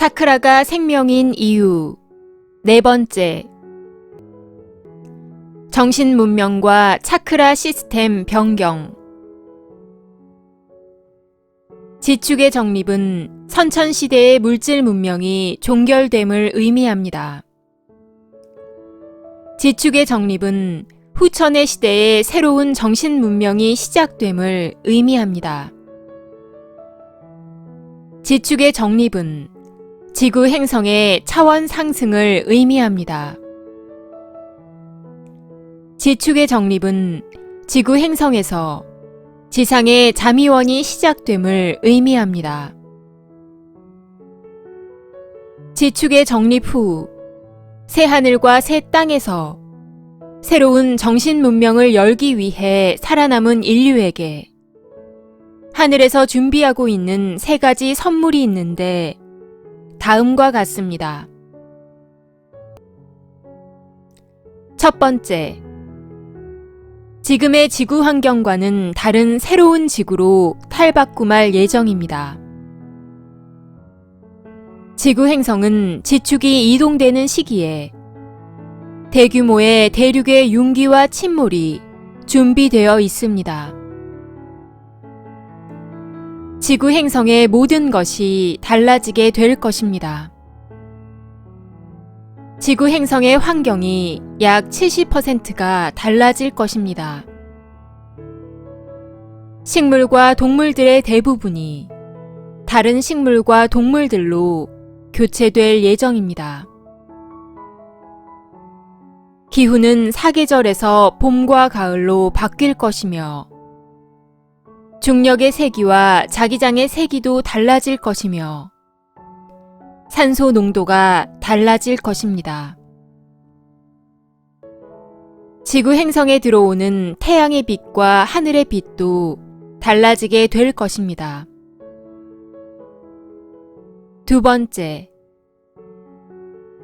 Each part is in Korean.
차크라가 생명인 이유. 네 번째, 정신 문명과 차크라 시스템 변경. 지축의 정립은 선천시대의 물질 문명이 종결됨을 의미합니다. 지축의 정립은 후천의 시대에 새로운 정신 문명이 시작됨을 의미합니다. 지축의 정립은 지구 행성의 차원 상승을 의미합니다. 지축의 정립은 지구 행성에서 지상의 자미원이 시작됨을 의미합니다. 지축의 정립 후 새하늘과 새 땅에서 새로운 정신 문명을 열기 위해 살아남은 인류에게 하늘에서 준비하고 있는 세 가지 선물이 있는데 다음과 같습니다. 첫 번째, 지금의 지구 환경과는 다른 새로운 지구로 탈바꿈할 예정입니다. 지구 행성은 지축이 이동되는 시기에 대규모의 대륙의 융기와 침몰이 준비되어 있습니다. 지구 행성의 모든 것이 달라지게 될 것입니다. 지구 행성의 환경이 약 70%가 달라질 것입니다. 식물과 동물들의 대부분이 다른 식물과 동물들로 교체될 예정입니다. 기후는 사계절에서 봄과 가을로 바뀔 것이며 중력의 세기와 자기장의 세기도 달라질 것이며 산소 농도가 달라질 것입니다. 지구 행성에 들어오는 태양의 빛과 하늘의 빛도 달라지게 될 것입니다. 두 번째,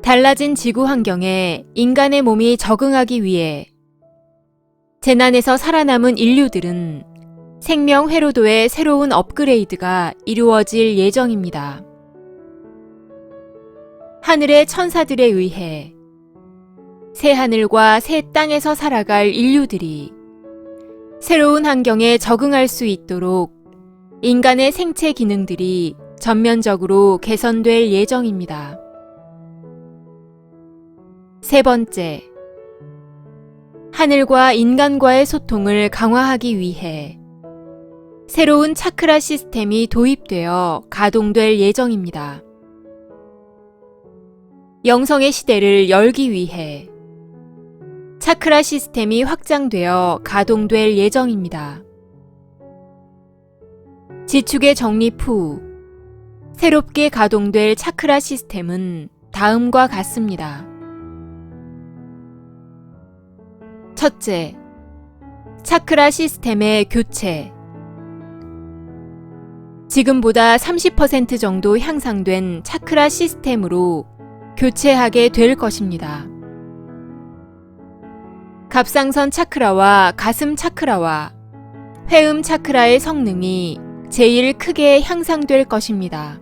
달라진 지구 환경에 인간의 몸이 적응하기 위해 재난에서 살아남은 인류들은 생명 회로도의 새로운 업그레이드가 이루어질 예정입니다. 하늘의 천사들에 의해 새 하늘과 새 땅에서 살아갈 인류들이 새로운 환경에 적응할 수 있도록 인간의 생체 기능들이 전면적으로 개선될 예정입니다. 세 번째, 하늘과 인간과의 소통을 강화하기 위해 새로운 차크라 시스템이 도입되어 가동될 예정입니다. 영성의 시대를 열기 위해 차크라 시스템이 확장되어 가동될 예정입니다. 지축의 정립 후 새롭게 가동될 차크라 시스템은 다음과 같습니다. 첫째, 차크라 시스템의 교체. 지금보다 30% 정도 향상된 차크라 시스템으로 교체하게 될 것입니다. 갑상선 차크라와 가슴 차크라와 회음 차크라의 성능이 제일 크게 향상될 것입니다.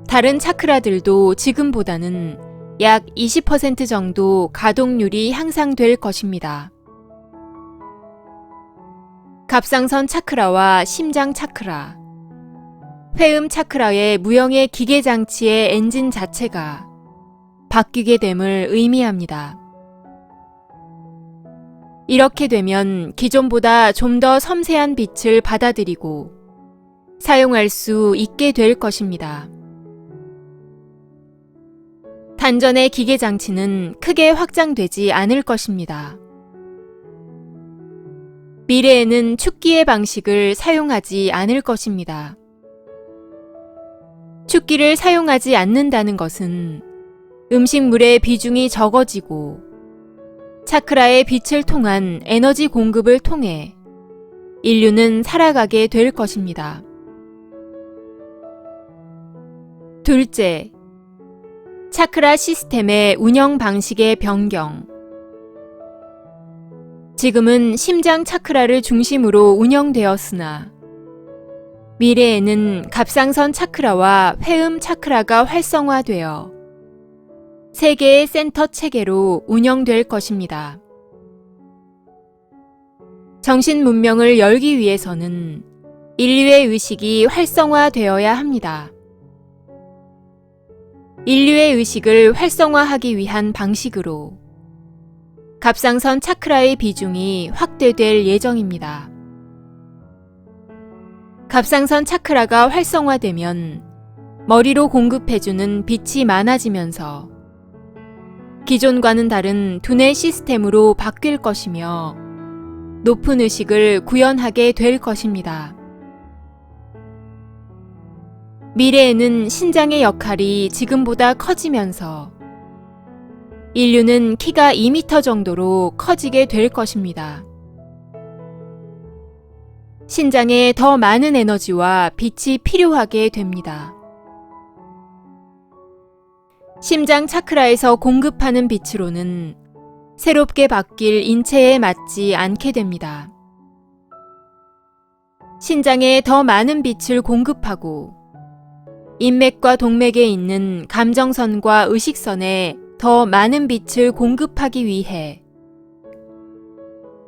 다른 차크라들도 지금보다는 약 20% 정도 가동률이 향상될 것입니다. 갑상선 차크라와 심장 차크라, 회음 차크라의 무형의 기계 장치의 엔진 자체가 바뀌게 됨을 의미합니다. 이렇게 되면 기존보다 좀 더 섬세한 빛을 받아들이고 사용할 수 있게 될 것입니다. 단전의 기계 장치는 크게 확장되지 않을 것입니다. 미래에는 축기의 방식을 사용하지 않을 것입니다. 축기를 사용하지 않는다는 것은 음식물의 비중이 적어지고 차크라의 빛을 통한 에너지 공급을 통해 인류는 살아가게 될 것입니다. 둘째, 차크라 시스템의 운영 방식의 변경. 지금은 심장 차크라를 중심으로 운영되었으나 미래에는 갑상선 차크라와 회음 차크라가 활성화되어 세계의 센터 체계로 운영될 것입니다. 정신 문명을 열기 위해서는 인류의 의식이 활성화되어야 합니다. 인류의 의식을 활성화하기 위한 방식으로 갑상선 차크라의 비중이 확대될 예정입니다. 갑상선 차크라가 활성화되면 머리로 공급해주는 빛이 많아지면서 기존과는 다른 두뇌 시스템으로 바뀔 것이며 높은 의식을 구현하게 될 것입니다. 미래에는 신장의 역할이 지금보다 커지면서 인류는 키가 2m 정도로 커지게 될 것입니다. 신장에 더 많은 에너지와 빛이 필요하게 됩니다. 심장 차크라에서 공급하는 빛으로는 새롭게 바뀔 인체에 맞지 않게 됩니다. 신장에 더 많은 빛을 공급하고 인맥과 동맥에 있는 감정선과 의식선에 더 많은 빛을 공급하기 위해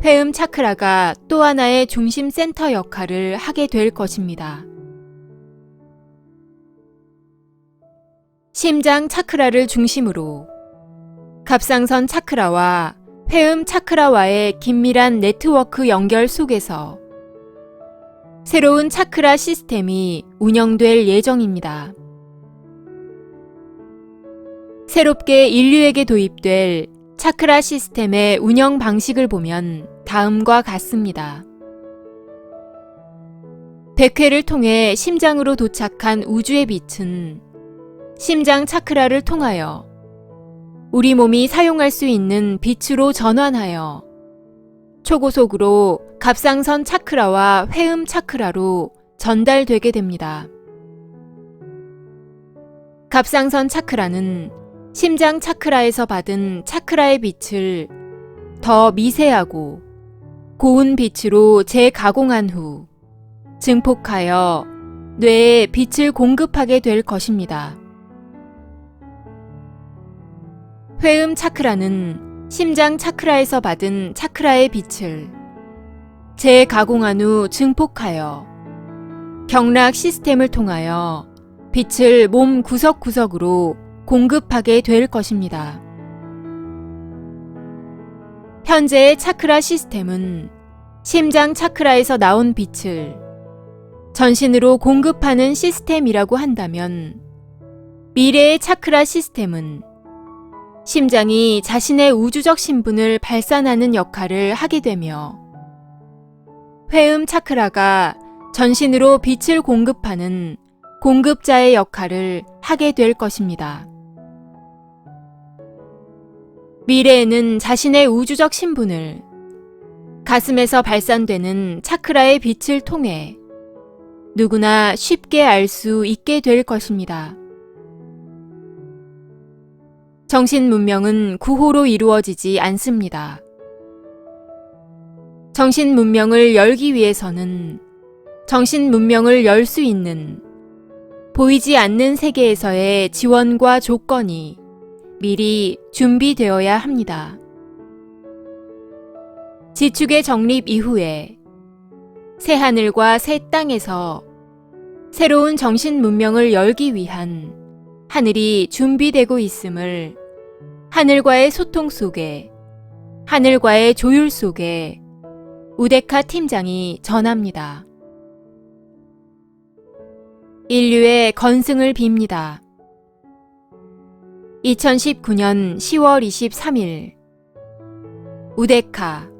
회음 차크라가 또 하나의 중심 센터 역할을 하게 될 것입니다. 심장 차크라를 중심으로 갑상선 차크라와 회음 차크라와의 긴밀한 네트워크 연결 속에서 새로운 차크라 시스템이 운영될 예정입니다. 새롭게 인류에게 도입될 차크라 시스템의 운영 방식을 보면 다음과 같습니다. 백회를 통해 심장으로 도착한 우주의 빛은 심장 차크라를 통하여 우리 몸이 사용할 수 있는 빛으로 전환하여 초고속으로 갑상선 차크라와 회음 차크라로 전달되게 됩니다. 갑상선 차크라는 심장 차크라에서 받은 차크라의 빛을 더 미세하고 고운 빛으로 재가공한 후 증폭하여 뇌에 빛을 공급하게 될 것입니다. 회음 차크라는 심장 차크라에서 받은 차크라의 빛을 재가공한 후 증폭하여 경락 시스템을 통하여 빛을 몸 구석구석으로 공급하게 될 것입니다. 현재의 차크라 시스템은 심장 차크라에서 나온 빛을 전신으로 공급하는 시스템이라고 한다면 미래의 차크라 시스템은 심장이 자신의 우주적 신분을 발산하는 역할을 하게 되며 회음 차크라가 전신으로 빛을 공급하는 공급자의 역할을 하게 될 것입니다. 미래에는 자신의 우주적 신분을 가슴에서 발산되는 차크라의 빛을 통해 누구나 쉽게 알 수 있게 될 것입니다. 정신 문명은 구호로 이루어지지 않습니다. 정신 문명을 열기 위해서는 정신 문명을 열 수 있는 보이지 않는 세계에서의 지원과 조건이 미리 준비되어야 합니다. 지축의 정립 이후에 새 하늘과 새 땅에서 새로운 정신 문명을 열기 위한 하늘이 준비되고 있음을 하늘과의 소통 속에, 하늘과의 조율 속에 우데카 팀장이 전합니다. 인류의 건승을 빕니다. 2019년 10월 23일 우데카